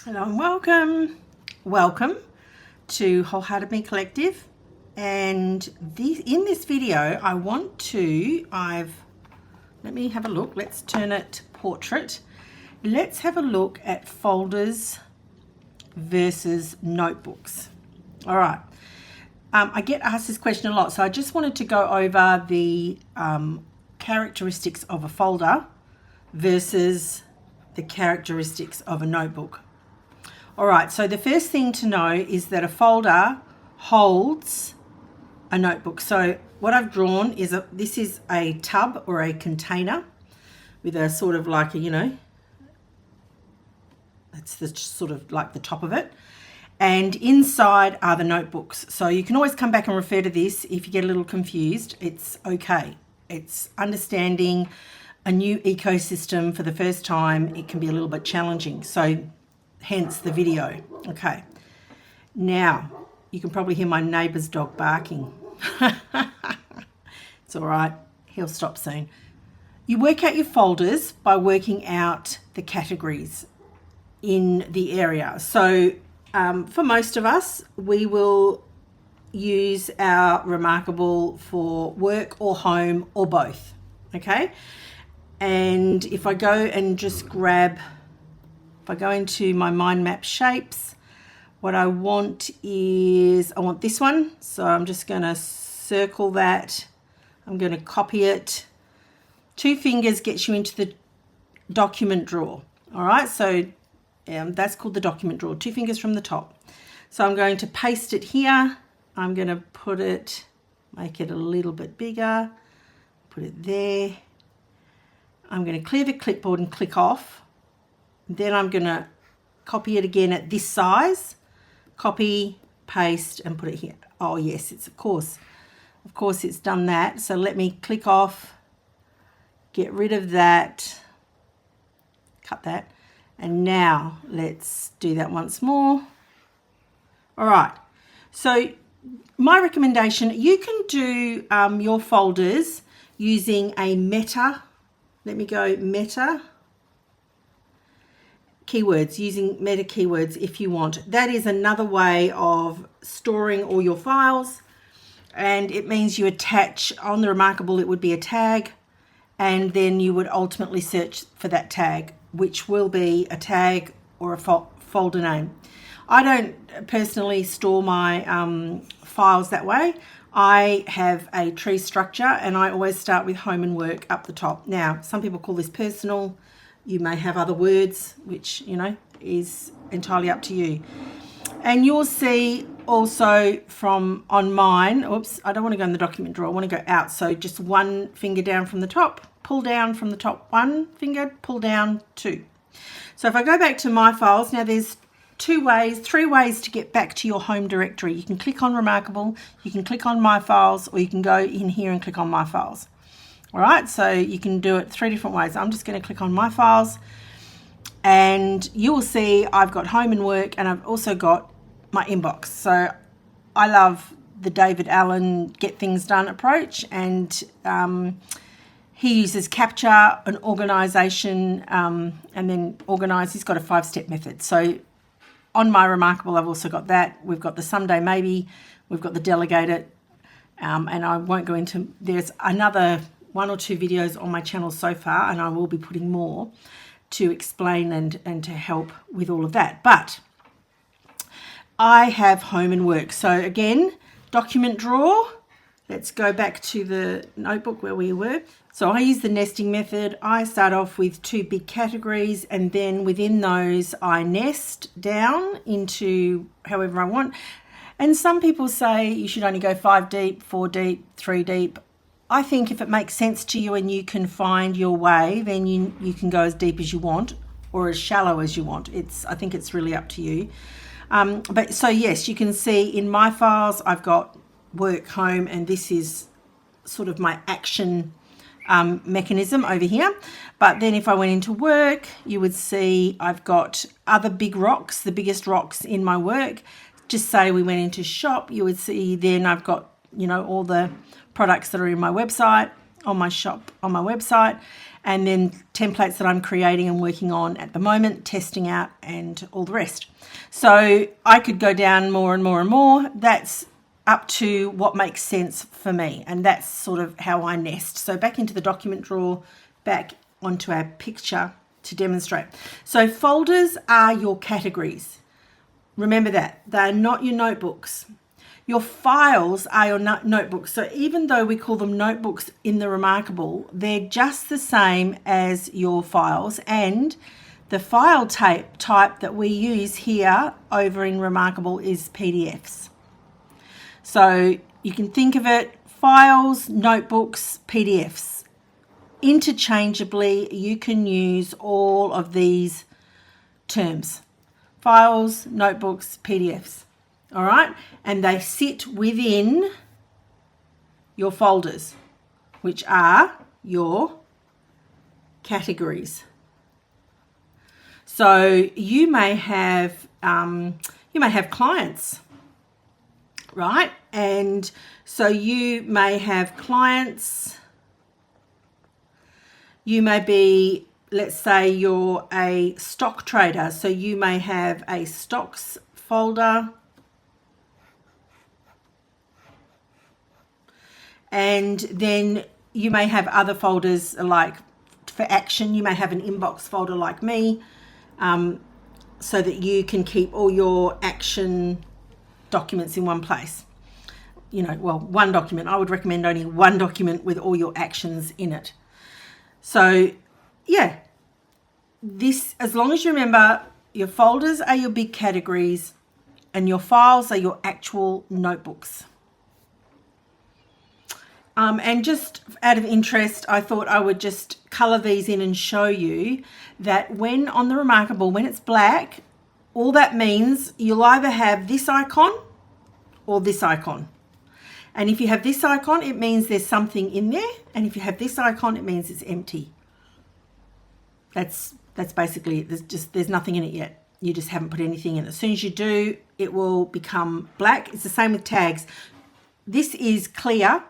Hello and welcome to Wholehearted Me Collective. And in this video let me have a look. Let's turn it portrait. Let's have a look at folders versus notebooks. All right. I get asked this question a lot, so I just wanted to go over the characteristics of a folder versus the characteristics of a notebook. All right, so the first thing to know is that a folder holds a notebook. So what I've drawn is this is a tub or a container with a sort of like that's the sort of like the top of it. And inside are the notebooks. So you can always come back and refer to this if you get a little confused. It's okay. It's understanding a new ecosystem for the first time. It can be a little bit challenging. So hence the video. Okay. Now, you can probably hear my neighbour's dog barking. It's all right. He'll stop soon. You work out your folders by working out the categories in the area. So for most of us, we will use our ReMarkable for work or home or both. Okay. And if I go and just if I go into my mind map shapes, what I want is, I want this one. So I'm just going to circle that. I'm going to copy it. 2 fingers gets you into the document drawer. All right. So that's called the document drawer. 2 fingers from the top. So I'm going to paste it here. I'm going to put it, make it a little bit bigger. Put it there. I'm going to clear the clipboard and click off. Then I'm going to copy it again at this size, copy, paste, and put it here. Oh yes, it's of course it's done that. So let me click off, get rid of that, cut that. And now let's do that once more. All right. So my recommendation, you can do your folders using a meta. Let me go meta. Keywords, using meta keywords if you want. That is another way of storing all your files, and it means you attach on the ReMarkable, it would be a tag, and then you would ultimately search for that tag, which will be a tag or a folder name. I don't personally store my files that way. I have a tree structure and I always start with home and work up the top. Now, some people call this personal. You may have other words, which, is entirely up to you. And you'll see also on mine, oops, I don't want to go in the document drawer. I want to go out. So just 1 finger down from the top, pull down from the top, 1 finger, pull down 2. So if I go back to my files, now there's 3 ways to get back to your home directory. You can click on ReMarkable, you can click on My Files, or you can go in here and click on My Files. All right, so you can do it 3 different ways. I'm just going to click on My Files, and you will see I've got home and work, and I've also got my inbox. So I love the David Allen Get Things Done approach, and he uses capture, an organization, and then organize. He's got a 5-step method. So on my ReMarkable, I've also got that. We've got the someday maybe, we've got the delegate it, and I won't go into, there's another 1 or 2 videos on my channel so far, and I will be putting more to explain and to help with all of that. But I have home and work. So again, document drawer. Let's go back to the notebook where we were. So I use the nesting method. I start off with 2 big categories, and then within those I nest down into however I want. And some people say you should only go 5 deep, 4 deep, 3 deep. I think if it makes sense to you and you can find your way, then you can go as deep as you want or as shallow as you want. I think it's really up to you. But so yes, you can see in my files, I've got work, home, and this is sort of my action mechanism over here. But then if I went into work, you would see I've got other big rocks, the biggest rocks in my work. Just say we went into shop, you would see then I've got, all the products that are in my website, on my shop, on my website. and then templates that I'm creating and working on at the moment, testing out, and all the rest. So I could go down more and more and more. That's up to what makes sense for me, and that's sort of how I nest. So back into the document drawer, back onto our picture to demonstrate. So folders are your categories. Remember that. They're not your notebooks. Your files are your notebooks. So even though we call them notebooks in the ReMarkable, they're just the same as your files, and the file type that we use here over in ReMarkable is PDFs. So you can think of it, files, notebooks, PDFs. Interchangeably, you can use all of these terms. Files, notebooks, PDFs. All right? And they sit within your folders, which are your categories. So you may have clients, right? And so you may have clients. You may be, let's say you're a stock trader, so you may have a stocks folder, and then you may have other folders like for action. You may have an inbox folder like me, so that you can keep all your action documents in one place. You know, well, one document. I would recommend only one document with all your actions in it. So yeah, this, as long as you remember, your folders are your big categories and your files are your actual notebooks. And just out of interest, I thought I would just color these in and show you that when on the ReMarkable, when it's black, all that means you'll either have this icon or this icon. And if you have this icon, it means there's something in there. And if you have this icon, it means it's empty. That's basically it. There's nothing in it yet. You just haven't put anything in. As soon as you do, it will become black. It's the same with tags. This is clear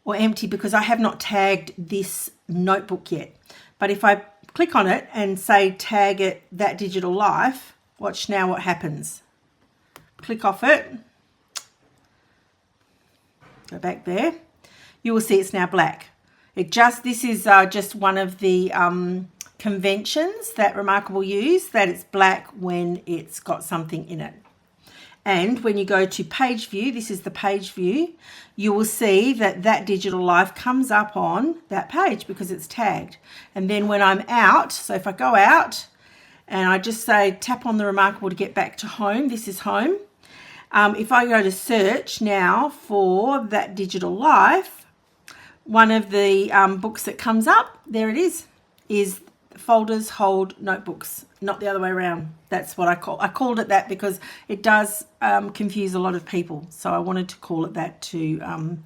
or empty because I have not tagged this notebook yet. But if I click on it and say tag it That Digital Life, watch now what happens. Click off it. Go back there. You will see it's now black. This is just one of the conventions that ReMarkable use, that it's black when it's got something in it. And when you go to page view, this is the page view, you will see that That Digital Life comes up on that page because it's tagged. And then when I'm out, so if I go out and I just say tap on the ReMarkable to get back to home, this is home. If I go to search now for That Digital Life, one of the books that comes up, there it is folders hold notebooks, not the other way around. That's what I called it that because it does confuse a lot of people. So I wanted to call it that to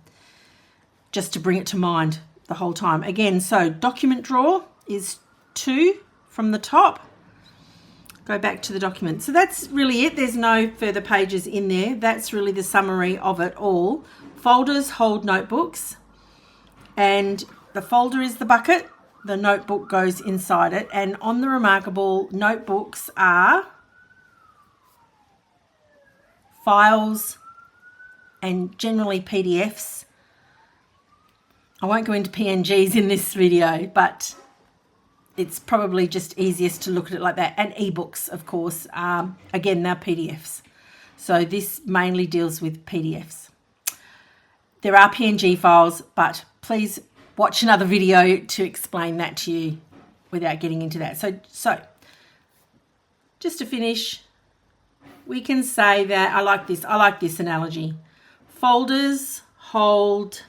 just to bring it to mind the whole time. Again, so document drawer is 2 from the top. Go back to the document. So that's really it. There's no further pages in there. That's really the summary of it all. Folders hold notebooks, and the folder is the bucket. The notebook goes inside it. And on the ReMarkable, notebooks are files and generally PDFs. I won't go into PNGs in this video, but it's probably just easiest to look at it like that. And ebooks, of course, again, they're PDFs. So this mainly deals with PDFs. There are PNG files, but please watch another video to explain that to you without getting into that. So just to finish, we can say that I like this analogy. Folders hold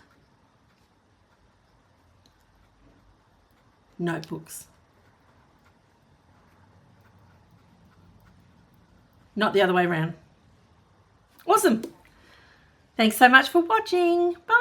notebooks. Not the other way around. Awesome. Thanks so much for watching. Bye.